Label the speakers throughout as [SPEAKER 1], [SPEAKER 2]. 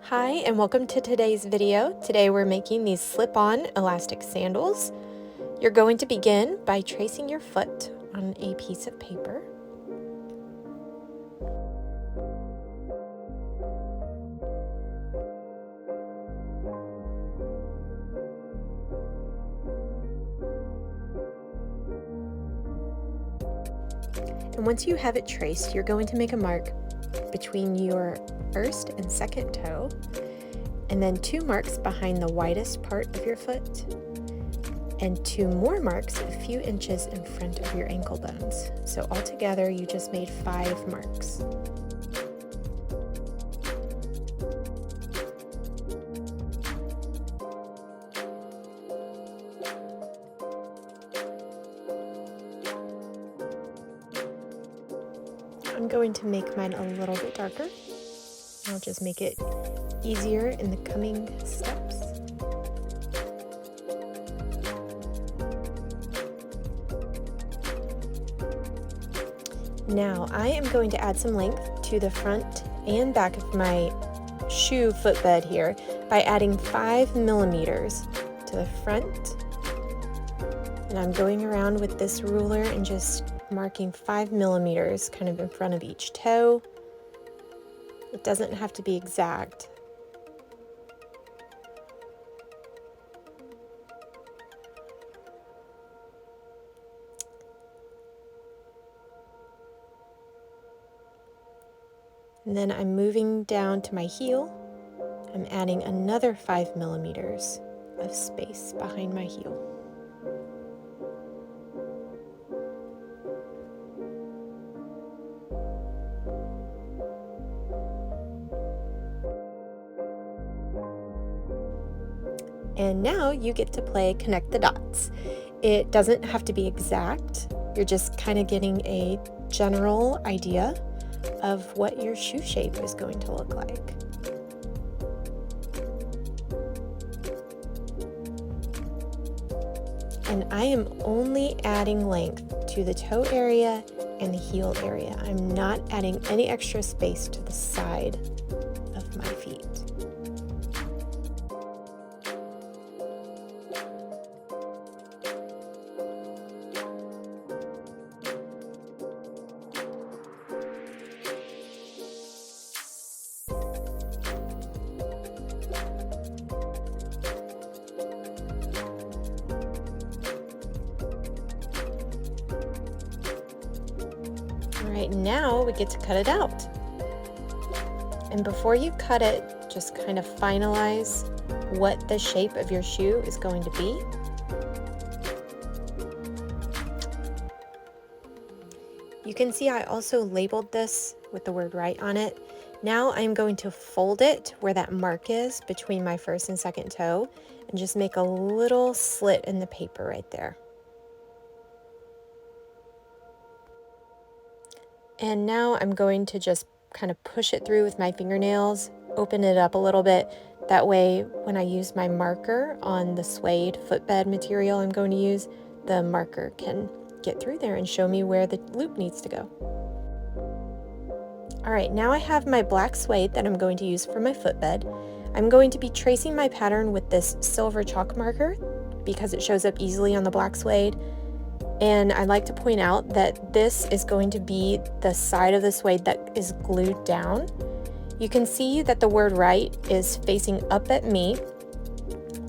[SPEAKER 1] Hi and welcome to today's video. Today we're making these slip-on elastic sandals. You're going to begin by tracing your foot on a piece of paper. And once you have it traced, you're going to make a mark between your first and second toe, and then 2 marks behind the widest part of your foot, and 2 more marks a few inches in front of your ankle bones. So altogether, you just made 5 marks. I'm going to make mine a little bit darker. I'll just make it easier in the coming steps. Now I am going to add some length to the front and back of my shoe footbed here by adding 5 millimeters to the front. And I'm going around with this ruler and just marking 5 millimeters kind of in front of each toe. It doesn't have to be exact. And then I'm moving down to my heel. I'm adding another 5 millimeters of space behind my heel. And now you get to play connect the dots. It doesn't have to be exact. You're just kind of getting a general idea of what your shoe shape is going to look like. And I am only adding length to the toe area and the heel area. I'm not adding any extra space to the side of my feet. Alright, now we get to cut it out. And before you cut it, just kind of finalize what the shape of your shoe is going to be. You can see I also labeled this with the word right on it. Now I'm going to fold it where that mark is between my first and second toe and just make a little slit in the paper right there. And now I'm going to just kind of push it through with my fingernails, open it up a little bit. That way, when I use my marker on the suede footbed material I'm going to use, the marker can get through there and show me where the loop needs to go. All right, now I have my black suede that I'm going to use for my footbed. I'm going to be tracing my pattern with this silver chalk marker because it shows up easily on the black suede. And I'd like to point out that this is going to be the side of the suede that is glued down. You can see that the word right is facing up at me,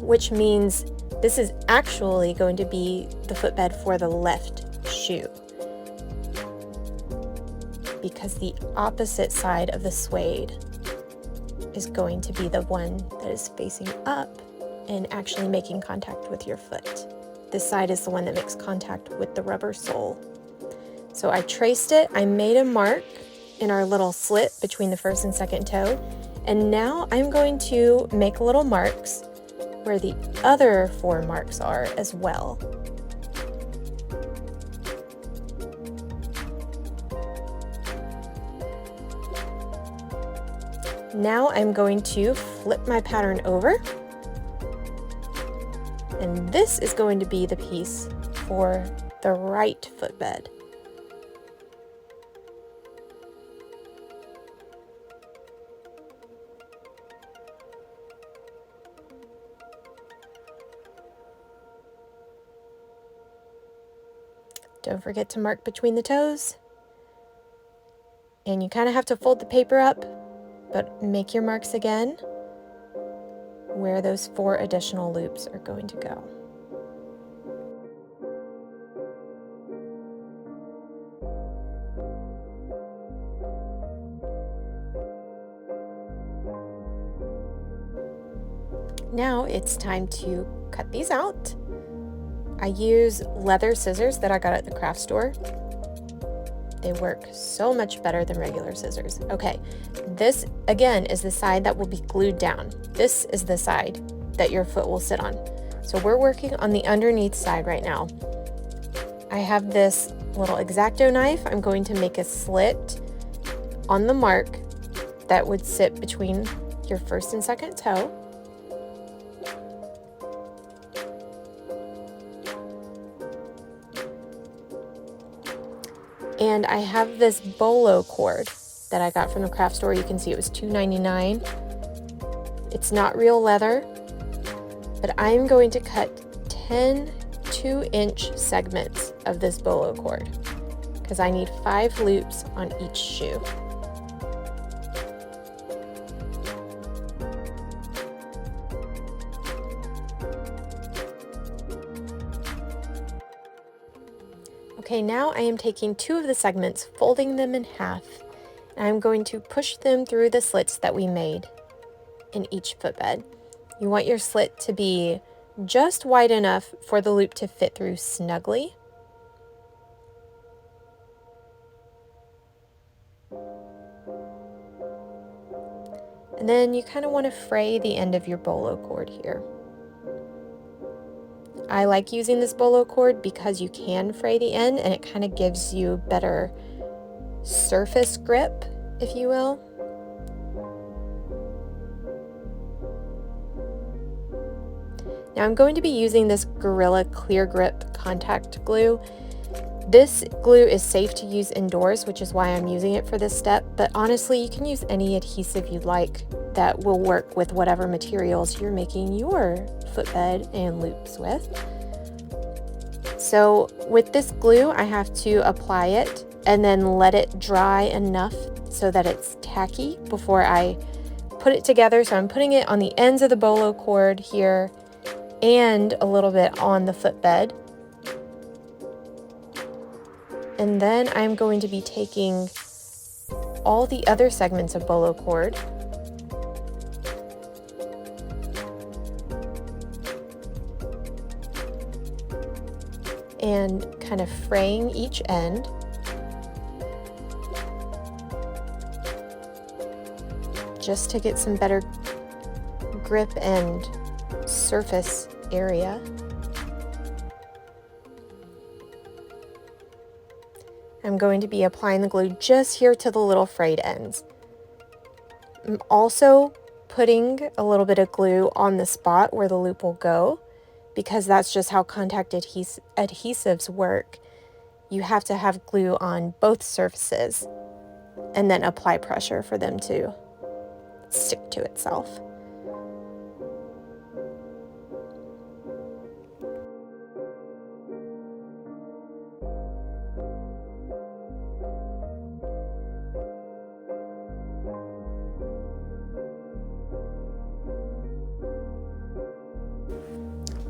[SPEAKER 1] which means this is actually going to be the footbed for the left shoe, because the opposite side of the suede is going to be the one that is facing up and actually making contact with your foot. This side is the one that makes contact with the rubber sole. So I traced it, I made a mark in our little slit between the first and second toe, and now I'm going to make little marks where the other 4 marks are as well. Now I'm going to flip my pattern over. And this is going to be the piece for the right footbed. Don't forget to mark between the toes. And you kind of have to fold the paper up, but make your marks again where those 4 additional loops are going to go. Now it's time to cut these out. I use leather scissors that I got at the craft store. They work so much better than regular scissors. Okay, this again is the side that will be glued down. This is the side that your foot will sit on. So we're working on the underneath side right now. I have this little X-Acto knife. I'm going to make a slit on the mark that would sit between your first and second toe. And I have this bolo cord that I got from the craft store. You can see it was $2.99. It's not real leather, but I'm going to cut 10 2-inch segments of this bolo cord because I need 5 loops on each shoe. Okay, now I am taking 2 of the segments, folding them in half, and I'm going to push them through the slits that we made in each footbed. You want your slit to be just wide enough for the loop to fit through snugly. And then you kind of want to fray the end of your bolo cord here. I like using this bolo cord because you can fray the end and it kind of gives you better surface grip, if you will. Now I'm going to be using this Gorilla Clear Grip contact glue. This glue is safe to use indoors, which is why I'm using it for this step, but honestly, you can use any adhesive you'd like that will work with whatever materials you're making your footbed and loops with. So with this glue, I have to apply it and then let it dry enough so that it's tacky before I put it together. So I'm putting it on the ends of the bolo cord here and a little bit on the footbed. And then I'm going to be taking all the other segments of bolo cord and kind of fraying each end. Just to get some better grip and surface area. I'm going to be applying the glue just here to the little frayed ends. I'm also putting a little bit of glue on the spot where the loop will go, because that's just how contact adhesives work. You have to have glue on both surfaces and then apply pressure for them to stick to itself.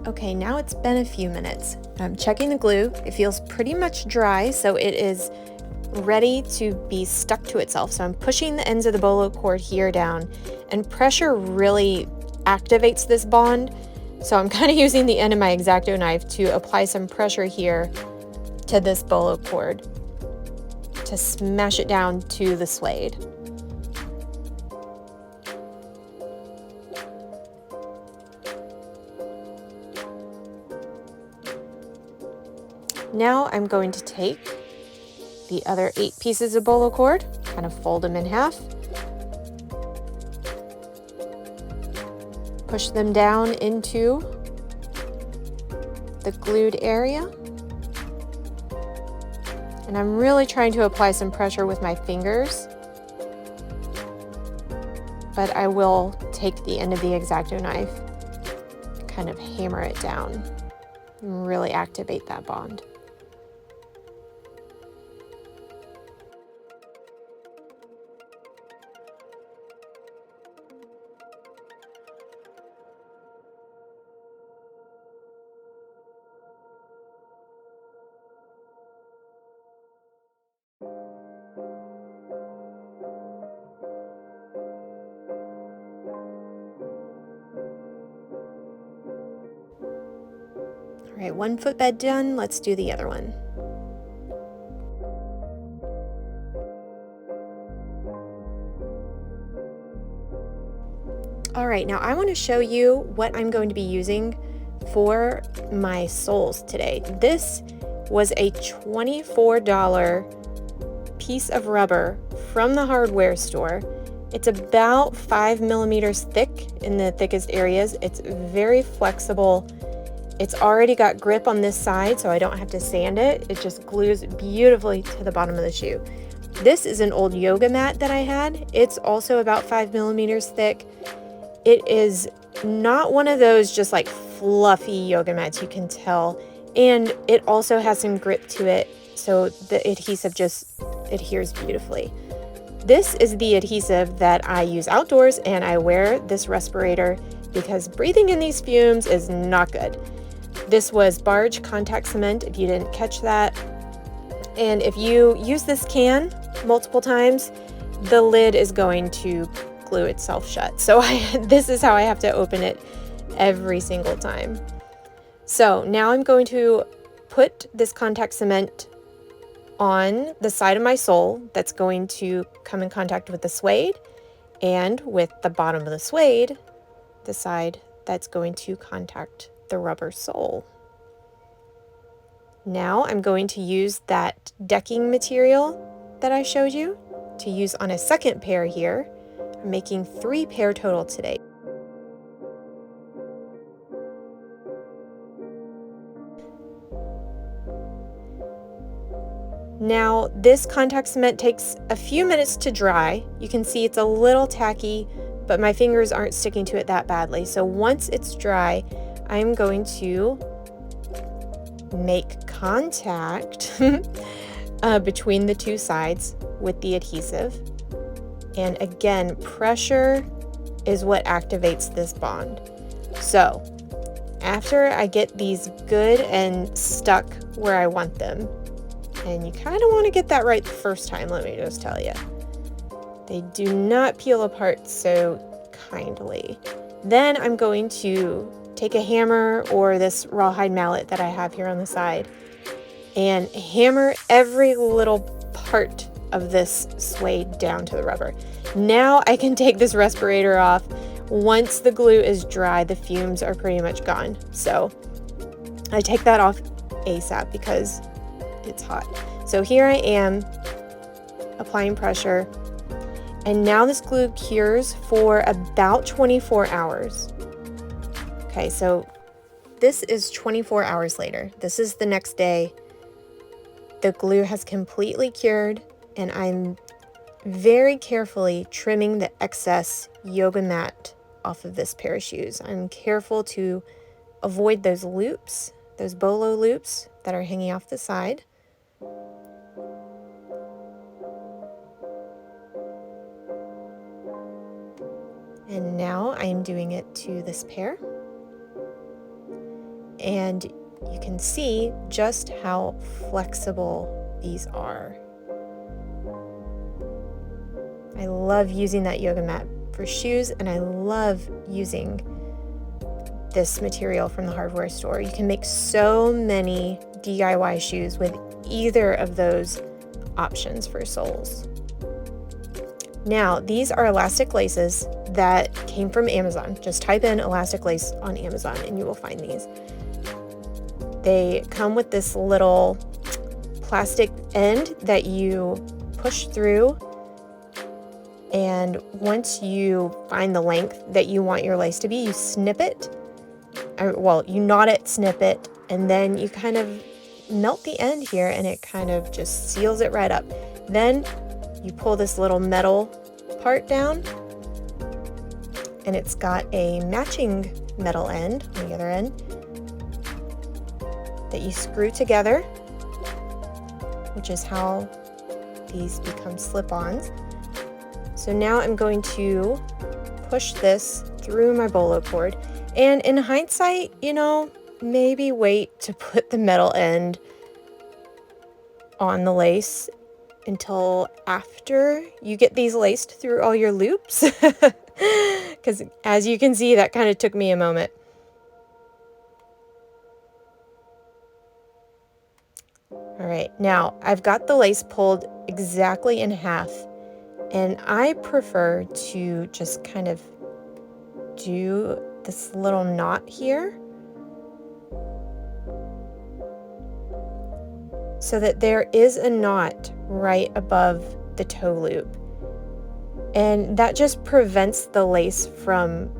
[SPEAKER 1] Okay, now it's been a few minutes. I'm checking the glue. It feels pretty much dry, so it is ready to be stuck to itself. So I'm pushing the ends of the bolo cord here down, and pressure really activates this bond. So I'm kind of using the end of my X-Acto knife to apply some pressure here to this bolo cord to smash it down to the suede. Now I'm going to take the other 8 pieces of bolo cord, kind of fold them in half, push them down into the glued area, and I'm really trying to apply some pressure with my fingers, but I will take the end of the X-Acto knife, kind of hammer it down, and really activate that bond. All right, one footbed done, let's do the other one. All right, now I want to show you what I'm going to be using for my soles today. This was a $24 piece of rubber from the hardware store. It's about 5 millimeters thick in the thickest areas. It's very flexible. It's already got grip on this side, so I don't have to sand it. It just glues beautifully to the bottom of the shoe. This is an old yoga mat that I had. It's also about 5 millimeters thick. It is not one of those just like fluffy yoga mats, you can tell. And it also has some grip to it, so the adhesive just adheres beautifully. This is the adhesive that I use outdoors, and I wear this respirator because breathing in these fumes is not good. This was Barge contact cement, if you didn't catch that. And if you use this can multiple times, the lid is going to glue itself shut. So this is how I have to open it every single time. So now I'm going to put this contact cement on the side of my sole that's going to come in contact with the suede, and with the bottom of the suede, the side that's going to contact the rubber sole. Now I'm going to use that decking material that I showed you to use on a second pair here. I'm making 3 pair total today. Now, this contact cement takes a few minutes to dry. You can see it's a little tacky, but my fingers aren't sticking to it that badly. So once it's dry, I'm going to make contact between the two sides with the adhesive. And again, pressure is what activates this bond. So after I get these good and stuck where I want them, and you kind of want to get that right the first time, let me just tell you. They do not peel apart so kindly. Then I'm going to take a hammer or this rawhide mallet that I have here on the side and hammer every little part of this suede down to the rubber. Now I can take this respirator off. Once the glue is dry, the fumes are pretty much gone. So I take that off ASAP because it's hot. So here I am applying pressure, and now this glue cures for about 24 hours. Okay, so this is 24 hours later. This is the next day. The glue has completely cured, and I'm very carefully trimming the excess yoga mat off of this pair of shoes. I'm careful to avoid those loops, those bolo loops that are hanging off the side. And now I am doing it to this pair. And you can see just how flexible these are. I love using that yoga mat for shoes, and I love using this material from the hardware store. You can make so many DIY shoes with either of those options for soles. Now, these are elastic laces that came from Amazon. Just type in elastic lace on Amazon and you will find these. They come with this little plastic end that you push through, and once you find the length that you want your lace to be, you snip it. You knot it, snip it, and then you kind of melt the end here, and it kind of just seals it right up. Then you pull this little metal part down, and it's got a matching metal end on the other end that you screw together, which is how these become slip-ons. So now I'm going to push this through my bolo cord, and in hindsight, maybe wait to put the metal end on the lace until after you get these laced through all your loops, because as you can see, that kind of took me a moment. All right, now I've got the lace pulled exactly in half, and I prefer to just kind of do this little knot here so that there is a knot right above the toe loop. And that just prevents the lace from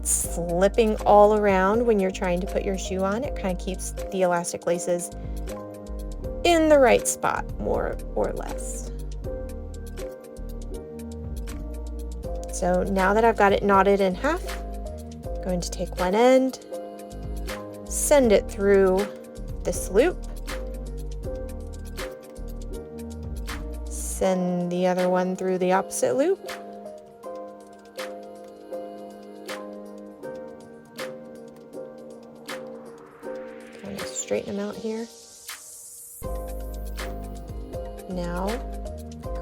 [SPEAKER 1] slipping all around when you're trying to put your shoe on. It kind of keeps the elastic laces in the right spot, more or less. So now that I've got it knotted in half, I'm going to take one end, send it through this loop, send the other one through the opposite loop, kind of straighten them out here. Now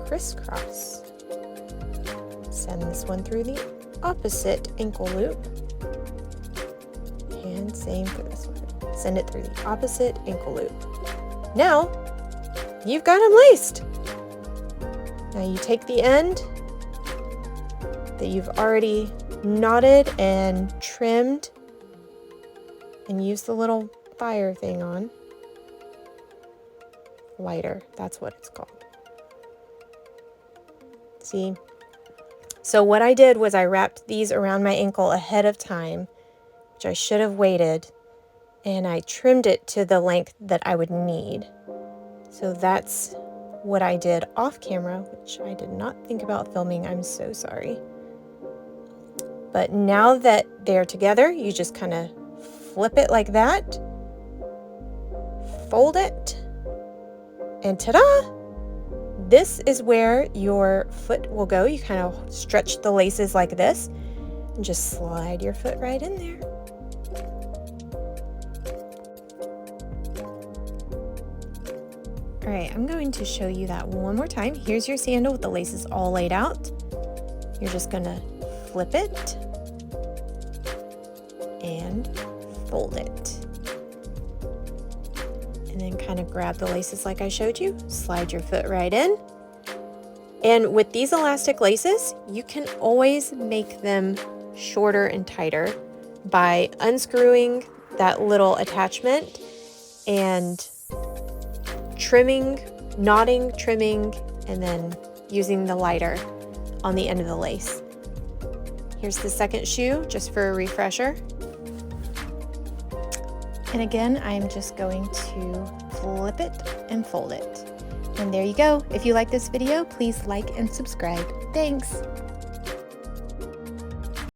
[SPEAKER 1] crisscross. Send this one through the opposite ankle loop, and same for this one. Send it through the opposite ankle loop. Now you've got them laced. Now you take the end that you've already knotted and trimmed and use the little fire thing on. Lighter, that's what it's called. See? So what I did was I wrapped these around my ankle ahead of time, which I should have waited, and I trimmed it to the length that I would need. So that's what I did off camera, which I did not think about filming. I'm so sorry. But now that they're together, you just kind of flip it like that, fold it, and ta-da! This is where your foot will go. You kind of stretch the laces like this and just slide your foot right in there. All right, I'm going to show you that one more time. Here's your sandal with the laces all laid out. You're just gonna flip it and fold it. And then kind of grab the laces like I showed you, slide your foot right in. And with these elastic laces, you can always make them shorter and tighter by unscrewing that little attachment and trimming, knotting, trimming, and then using the lighter on the end of the lace. Here's the second shoe, just for a refresher. And again, I'm just going to flip it and fold it. And there you go. If you like this video, please like and subscribe. Thanks.